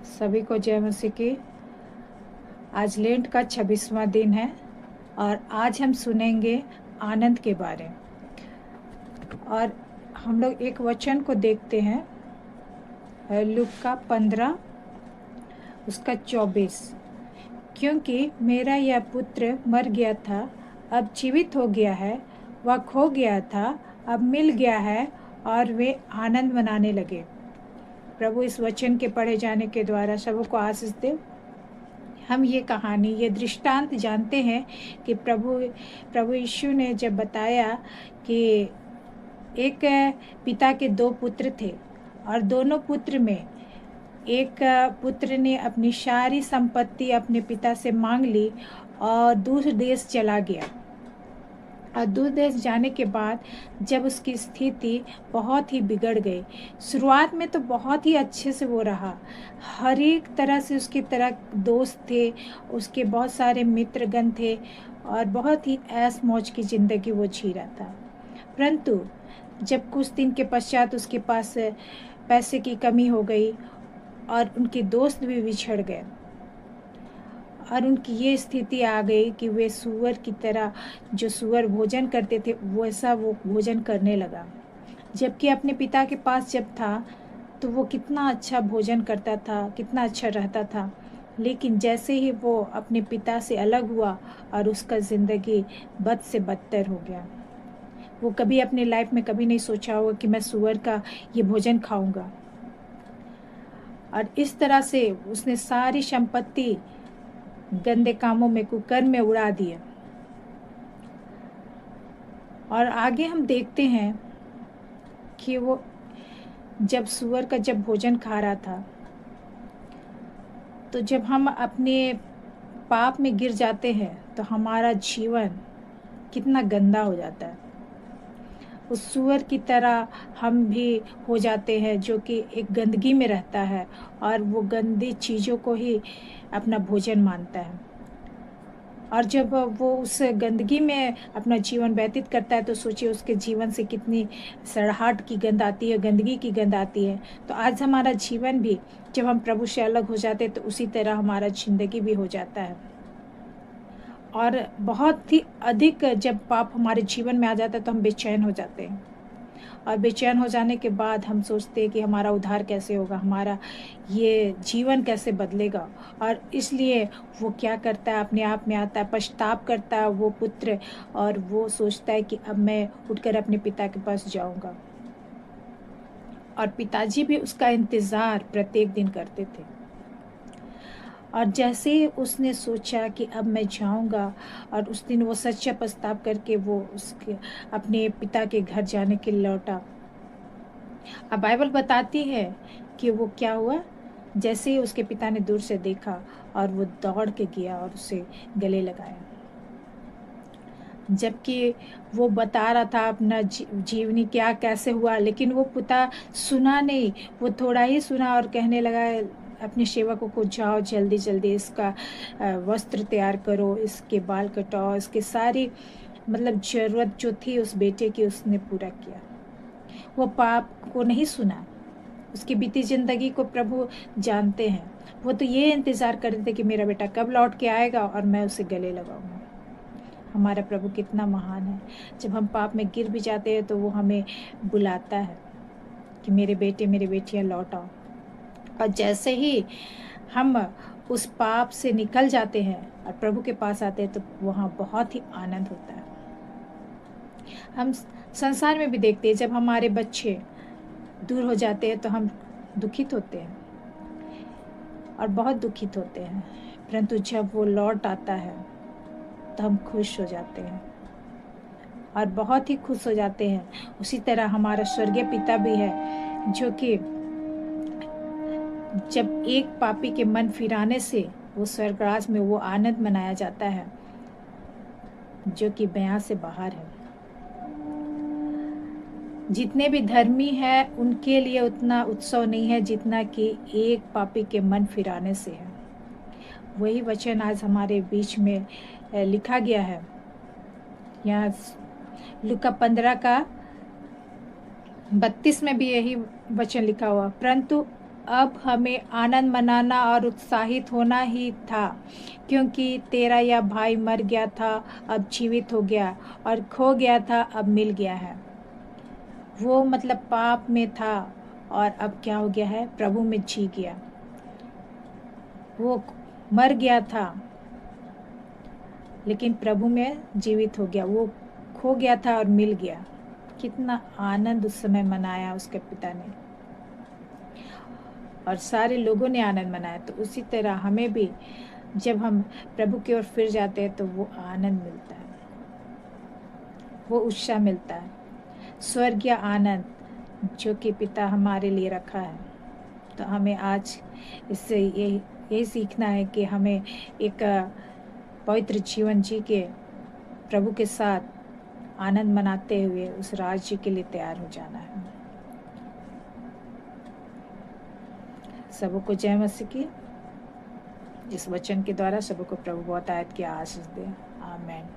सभी को जय मसीह की। आज लेंट का 26वां दिन है और आज हम सुनेंगे आनंद के बारे। और हम लोग एक वचन को देखते हैं, लूका का 15 उसका 24। क्योंकि मेरा यह पुत्र मर गया था, अब जीवित हो गया है, वह खो गया था, अब मिल गया है, और वे आनंद मनाने लगे। प्रभु इस वचन के पढ़े जाने के द्वारा सबको आशीष दे। हम ये कहानी, ये दृष्टांत जानते हैं कि प्रभु यीशु ने जब बताया कि एक पिता के 2 पुत्र थे और दोनों पुत्र में एक पुत्र ने अपनी सारी संपत्ति अपने पिता से मांग ली और दूसरे देश चला गया। और दूसरे देश जाने के बाद जब उसकी स्थिति बहुत ही बिगड़ गई, शुरुआत में तो बहुत ही अच्छे से वो रहा, हर एक तरह से उसकी तरह दोस्त थे, उसके बहुत सारे मित्रगण थे और बहुत ही ऐश मौज की ज़िंदगी वो जी रहा था। परंतु जब कुछ दिन के पश्चात उसके पास पैसे की कमी हो गई और उनके दोस्त भी बिछड़ गए और उनकी ये स्थिति आ गई कि वे सूअर की तरह, जो सूअर भोजन करते थे वैसा वो भोजन करने लगा। जबकि अपने पिता के पास जब था तो वो कितना अच्छा भोजन करता था, कितना अच्छा रहता था। लेकिन जैसे ही वो अपने पिता से अलग हुआ और उसका ज़िंदगी बद से बदतर हो गया। वो कभी अपनी लाइफ में कभी नहीं सोचा होगा कि मैं सूअर का ये भोजन खाऊंगा। और इस तरह से उसने सारी संपत्ति गंदे कामों में, कुकर्म में उड़ा दिए। और आगे हम देखते हैं कि वो जब सूअर का जब भोजन खा रहा था, तो जब हम अपने पाप में गिर जाते हैं तो हमारा जीवन कितना गंदा हो जाता है। उस सूअर की तरह हम भी हो जाते हैं जो कि एक गंदगी में रहता है और वो गंदी चीज़ों को ही अपना भोजन मानता है। और जब वो उस गंदगी में अपना जीवन व्यतीत करता है तो सोचिए उसके जीवन से कितनी सड़ाहट की गंध आती है, गंदगी की गंध आती है। तो आज हमारा जीवन भी जब हम प्रभु से अलग हो जाते हैं तो उसी तरह हमारा ज़िंदगी भी हो जाता है। और बहुत ही अधिक जब पाप हमारे जीवन में आ जाता है तो हम बेचैन हो जाते हैं। और बेचैन हो जाने के बाद हम सोचते हैं कि हमारा उद्धार कैसे होगा, हमारा ये जीवन कैसे बदलेगा। और इसलिए वो क्या करता है, अपने आप में आता है, पछतावा करता है वो पुत्र, और वो सोचता है कि अब मैं उठकर अपने पिता के पास जाऊंगा। और पिताजी भी उसका इंतज़ार प्रत्येक दिन करते थे। और जैसे ही उसने सोचा कि अब मैं जाऊंगा, और उस दिन वो सच्चा पछतावा करके वो उसके अपने पिता के घर जाने के लिए लौटा। अब बाइबल बताती है कि वो क्या हुआ, जैसे ही उसके पिता ने दूर से देखा और वो दौड़ के गया और उसे गले लगाया। जबकि वो बता रहा था अपना जीवनी क्या कैसे हुआ, लेकिन वो पिता सुना नहीं। वो थोड़ा ही सुना और कहने लगा अपने सेवकों को, जाओ जल्दी जल्दी इसका वस्त्र तैयार करो, इसके बाल कटाओ, इसके सारी मतलब ज़रूरत जो थी उस बेटे की उसने पूरा किया। वो पाप को नहीं सुना, उसकी बीती ज़िंदगी को प्रभु जानते हैं। वो तो ये इंतज़ार कर रहे थे कि मेरा बेटा कब लौट के आएगा और मैं उसे गले लगाऊंगा। हमारा प्रभु कितना महान है। जब हम पाप में गिर भी जाते हैं तो वो हमें बुलाता है कि मेरे बेटे मेरी बेटियां लौट आओ। और जैसे ही हम उस पाप से निकल जाते हैं और प्रभु के पास आते हैं तो वहाँ बहुत ही आनंद होता है। हम संसार में भी देखते हैं, जब हमारे बच्चे दूर हो जाते हैं तो हम दुखित होते हैं और बहुत दुखित होते हैं। परंतु जब वो लौट आता है तो हम खुश हो जाते हैं और बहुत ही खुश हो जाते हैं। उसी तरह हमारा स्वर्गीय पिता भी है, जो कि जब एक पापी के मन फिराने से वो स्वर्गराज में वो आनंद मनाया जाता है जो कि बयां से बाहर है। जितने भी धर्मी हैं उनके लिए उतना उत्सव नहीं है जितना कि एक पापी के मन फिराने से है। वही वचन आज हमारे बीच में लिखा गया है। यहाँ लूका 15 का 32 में भी यही वचन लिखा हुआ, परंतु अब हमें आनंद मनाना और उत्साहित होना ही था, क्योंकि तेरा यह भाई मर गया था, अब जीवित हो गया, और खो गया था, अब मिल गया है। वो मतलब पाप में था और अब क्या हो गया है, प्रभु में जी गया। वो मर गया था लेकिन प्रभु में जीवित हो गया। वो खो गया था और मिल गया। कितना आनंद उस समय मनाया उसके पिता ने, और सारे लोगों ने आनंद मनाया। तो उसी तरह हमें भी जब हम प्रभु की ओर फिर जाते हैं तो वो आनंद मिलता है, वो उत्साह मिलता है, स्वर्गीय आनंद जो कि पिता हमारे लिए रखा है। तो हमें आज इससे यही सीखना है कि हमें एक पवित्र जीवन जी के प्रभु के साथ आनंद मनाते हुए उस राज्य के लिए तैयार हो जाना है। सबको जय मसीह की। इस वचन के द्वारा सबको प्रभु बहुत आयत की आशीष दे। आमीन।